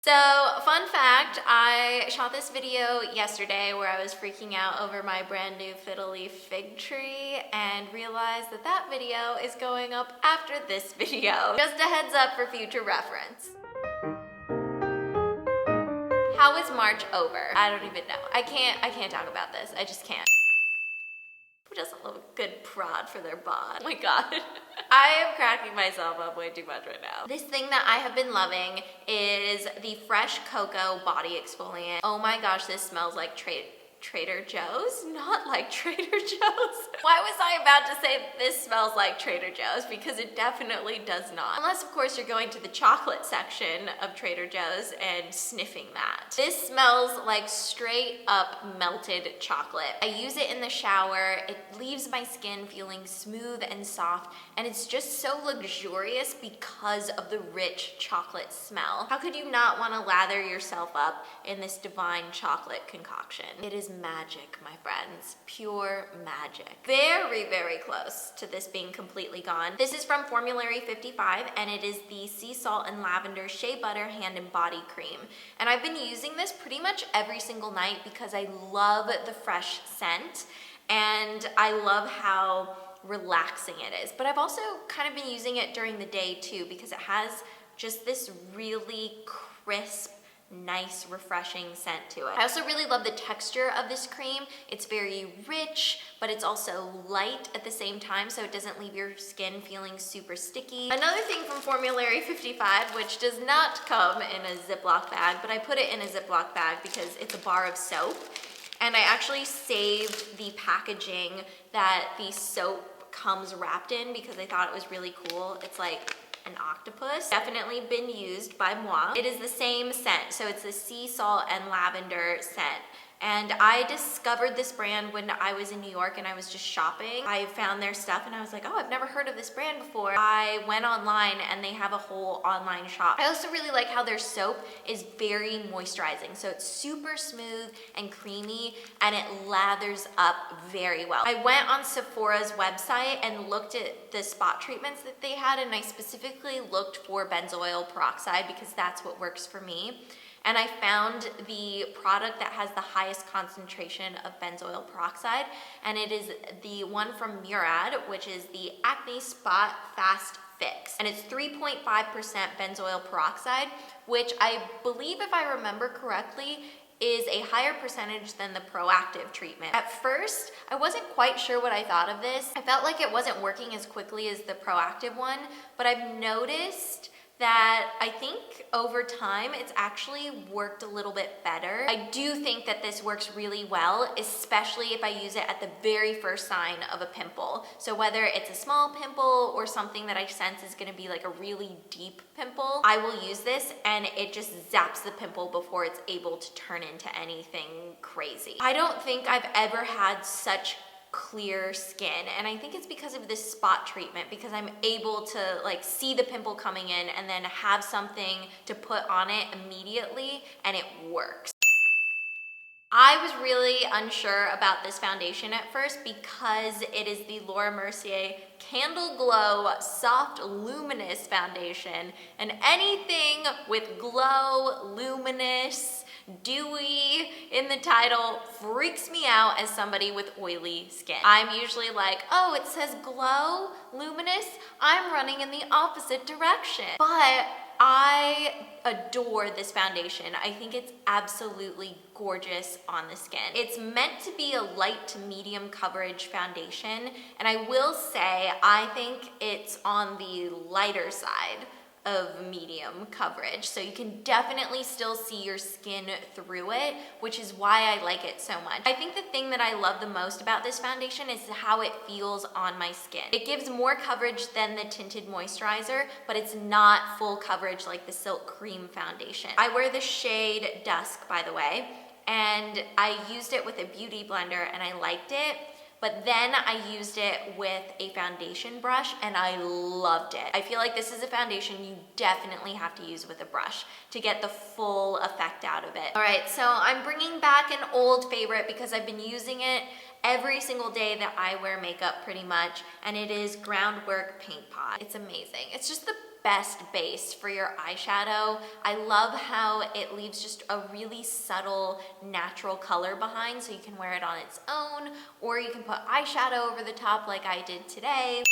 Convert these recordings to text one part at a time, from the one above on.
So, fun fact, I shot this video yesterday where I was freaking out over my brand new fiddle leaf fig tree and realized that that video is going up after this video. Just a heads up for future reference. How is March over? I don't even know. I can't talk about this. I just can't. Who doesn't love a good prod for their bod? Oh my god. I am cracking myself up way too much right now. This thing that I have been loving is the Fresh Cocoa Body Exfoliant. Oh my gosh, this smells like Trader Joe's? Not like Trader Joe's. Why was I about to say this smells like Trader Joe's? Because it definitely does not. Unless, of course, you're going to the chocolate section of Trader Joe's and sniffing that. This smells like straight up melted chocolate. I use it in the shower. It leaves my skin feeling smooth and soft, and it's just so luxurious because of the rich chocolate smell. How could you not want to lather yourself up in this divine chocolate concoction? It is magic, my friends. Pure magic. Very, very close to this being completely gone. This is from Formulary 55, and it is the Sea Salt and Lavender Shea Butter Hand and Body Cream. And I've been using this pretty much every single night because I love the fresh scent, and I love how relaxing it is. But I've also kind of been using it during the day too because it has just this really crisp, nice, refreshing scent to it. I also really love the texture of this cream. It's very rich, but it's also light at the same time, so it doesn't leave your skin feeling super sticky. Another thing from Formulary 55, which does not come in a Ziploc bag, but I put it in a Ziploc bag because it's a bar of soap, and I actually saved the packaging that the soap comes wrapped in because I thought it was really cool. It's like an octopus. Definitely been used by moi. It is the same scent, so it's the sea salt and lavender scent. And I discovered this brand when I was in New York and I was just shopping. I found their stuff and I was like, oh, I've never heard of this brand before. I went online and they have a whole online shop. I also really like how their soap is very moisturizing. So it's super smooth and creamy and it lathers up very well. I went on Sephora's website and looked at the spot treatments that they had, and I specifically looked for benzoyl peroxide because that's what works for me. And I found the product that has the highest concentration of benzoyl peroxide, and it is the one from Murad, which is the Acne Spot Fast Fix. And it's 3.5% benzoyl peroxide, which I believe, if I remember correctly, is a higher percentage than the proactive treatment. At first, I wasn't quite sure what I thought of this. I felt like it wasn't working as quickly as the proactive one, but I've noticed that I think over time it's actually worked a little bit better. I do think that this works really well, especially if I use it at the very first sign of a pimple. So whether it's a small pimple or something that I sense is gonna be like a really deep pimple, I will use this and it just zaps the pimple before it's able to turn into anything crazy. I don't think I've ever had such clear skin, and I think it's because of this spot treatment, because I'm able to like see the pimple coming in and then have something to put on it immediately, and it works. I was really unsure about this foundation at first because it is the Laura Mercier Candleglow Soft Luminous Foundation, and anything with glow, luminous, dewy in the title freaks me out as somebody with oily skin. I'm usually like, oh, it says glow, luminous, I'm running in the opposite direction. But I adore this foundation. I think it's absolutely gorgeous on the skin. It's meant to be a light to medium coverage foundation, and I will say I think it's on the lighter side of medium coverage, so you can definitely still see your skin through it, which is why I like it so much. I think the thing that I love the most about this foundation is how it feels on my skin. It gives more coverage than the tinted moisturizer, but it's not full coverage like the Silk Cream foundation. I wear the shade Dusk, by the way, and I used it with a beauty blender and I liked it. But then I used it with a foundation brush and I loved it. I feel like this is a foundation you definitely have to use with a brush to get the full effect out of it. All right, so I'm bringing back an old favorite because I've been using it every single day that I wear makeup pretty much, and it is Groundwork Paint Pot. It's amazing. It's just the best base for your eyeshadow. I love how it leaves just a really subtle, natural color behind, so you can wear it on its own, or you can put eyeshadow over the top like I did today.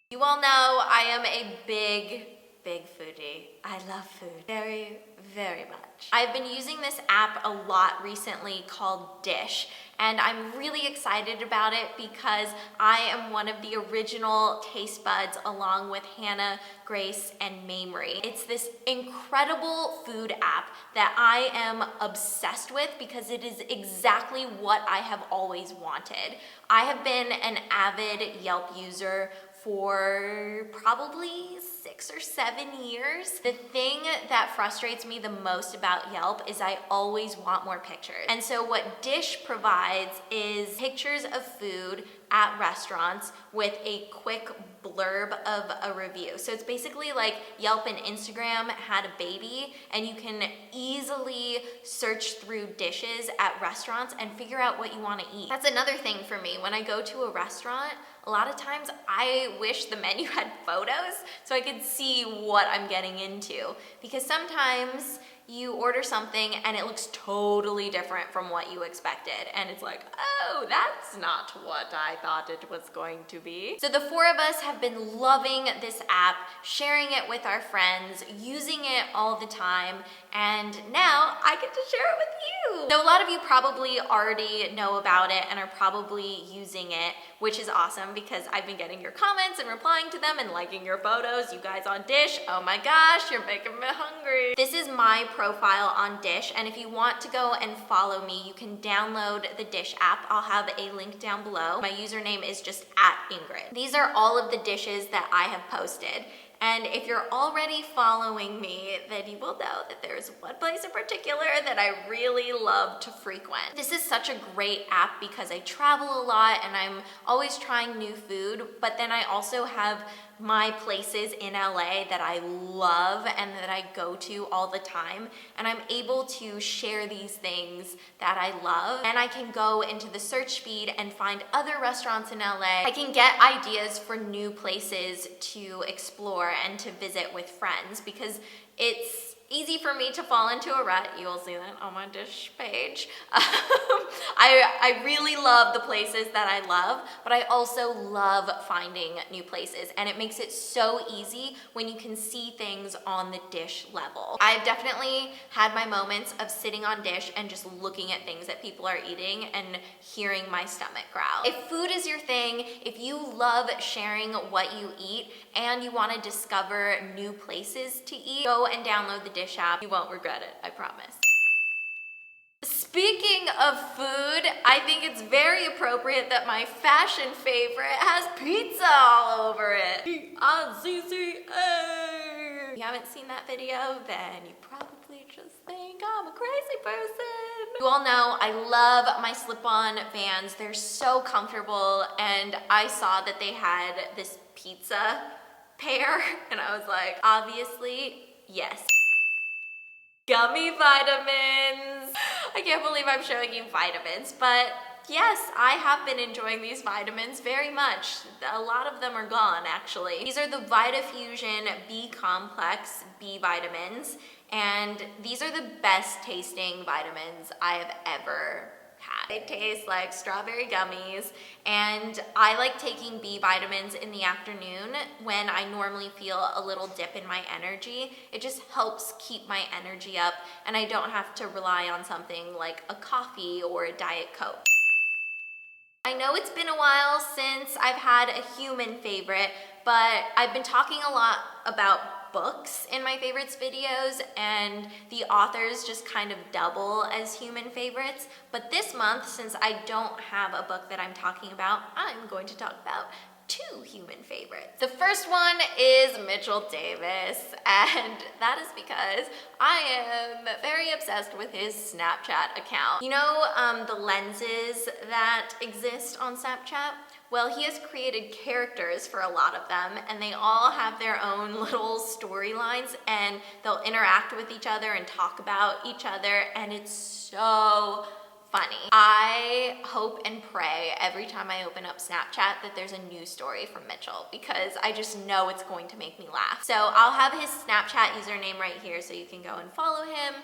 You all know I am a big foodie. I love food very, very much. I've been using this app a lot recently called Dish, and I'm really excited about it because I am one of the original taste buds along with Hannah, Grace, and Mamrie. It's this incredible food app that I am obsessed with because it is exactly what I have always wanted. I have been an avid Yelp user for probably 6 or 7 years. The thing that frustrates me the most about Yelp is I always want more pictures. And so what Dish provides is pictures of food at restaurants with a quick blurb of a review. So it's basically like Yelp and Instagram had a baby, and you can easily search through dishes at restaurants and figure out what you want to eat. That's another thing for me. When I go to a restaurant, a lot of times I wish the menu had photos so I could see what I'm getting into, because sometimes you order something and it looks totally different from what you expected, and it's like, oh, that's not what I thought it was going to be. So the four of us have been loving this app, sharing it with our friends, using it all the time, and now I get to share it with you. So a lot of you probably already know about it and are probably using it, which is awesome because I've been getting your comments and replying to them and liking your photos. You guys on Dish, oh my gosh, you're making me hungry. This is my profile on Dish, and if you want to go and follow me, you can download the Dish app. I'll have a link down below. My username is just @Ingrid. These are all of the dishes that I have posted. And if you're already following me, then you will know that there's one place in particular that I really love to frequent. This is such a great app because I travel a lot and I'm always trying new food, but then I also have my places in LA that I love and that I go to all the time, and I'm able to share these things that I love, and I can go into the search feed and find other restaurants in LA. I can get ideas for new places to explore and to visit with friends because it's easy for me to fall into a rut. You will see that on my Dish page. I really love the places that I love, but I also love finding new places, and it makes it so easy when you can see things on the Dish level. I've definitely had my moments of sitting on Dish and just looking at things that people are eating and hearing my stomach growl. If food is your thing, if you love sharing what you eat and you want to discover new places to eat, go and download the Dish app. You won't regret it, I promise. Speaking of food, I think it's very appropriate that my fashion favorite has pizza all over it. P-I-Z-Z-A. If you haven't seen that video, then you probably just think I'm a crazy person. You all know I love my slip-on Vans. They're so comfortable, and I saw that they had this pizza pair, and I was like, obviously, yes. Gummy vitamins. I can't believe I'm showing you vitamins, but yes, I have been enjoying these vitamins very much. A lot of them are gone, actually. These are the Vitafusion B Complex B vitamins, and these are the best tasting vitamins I have ever had. They taste like strawberry gummies, and I like taking B vitamins in the afternoon when I normally feel a little dip in my energy. It just helps keep my energy up, and I don't have to rely on something like a coffee or a Diet Coke. I know it's been a while since I've had a human favorite, but I've been talking a lot about books in my favorites videos, and the authors just kind of double as human favorites. But this month, since I don't have a book that I'm talking about, I'm going to talk about two human favorites. The first one is Mitchell Davis, and that is because I am very obsessed with his Snapchat account. You know the lenses that exist on Snapchat? Well, he has created characters for a lot of them, and they all have their own little storylines, and they'll interact with each other and talk about each other, and it's so funny. I hope and pray every time I open up Snapchat that there's a news story from Mitchell, because I just know it's going to make me laugh. So I'll have his Snapchat username right here so you can go and follow him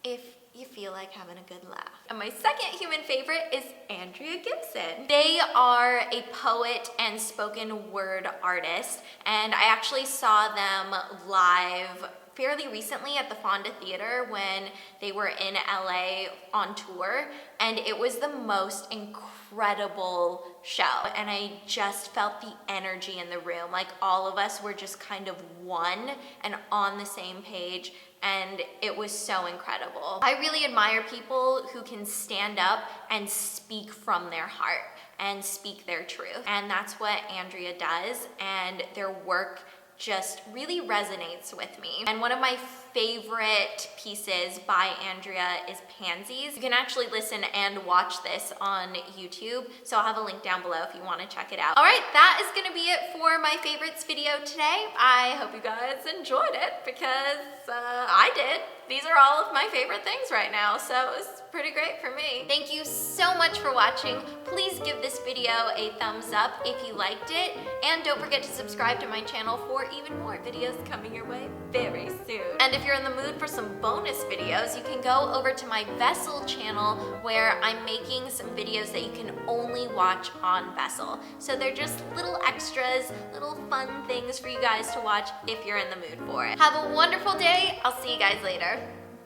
if you feel like having a good laugh. And my second human favorite is Andrea Gibson. They are a poet and spoken word artist, and I actually saw them live fairly recently at the Fonda Theater when they were in LA on tour, and it was the most incredible show. And I just felt the energy in the room. Like, all of us were just kind of one and on the same page, and it was so incredible. I really admire people who can stand up and speak from their heart and speak their truth. And that's what Andrea does, and their work just really resonates with me. And one of my favorite pieces by Andrea is Pansies. You can actually listen and watch this on YouTube, so I'll have a link down below if you want to check it out. All right, that is gonna be it for my favorites video today. I hope you guys enjoyed it, because I did. These are all of my favorite things right now, so it's pretty great for me. Thank you so much for watching. Please give this video a thumbs up if you liked it, and don't forget to subscribe to my channel for even more videos coming your way very soon. And if you're in the mood for some bonus videos, you can go over to my Vessel channel, where I'm making some videos that you can only watch on Vessel. So they're just little extras, little fun things for you guys to watch if you're in the mood for it. Have a wonderful day. I'll see you guys later.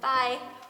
Bye.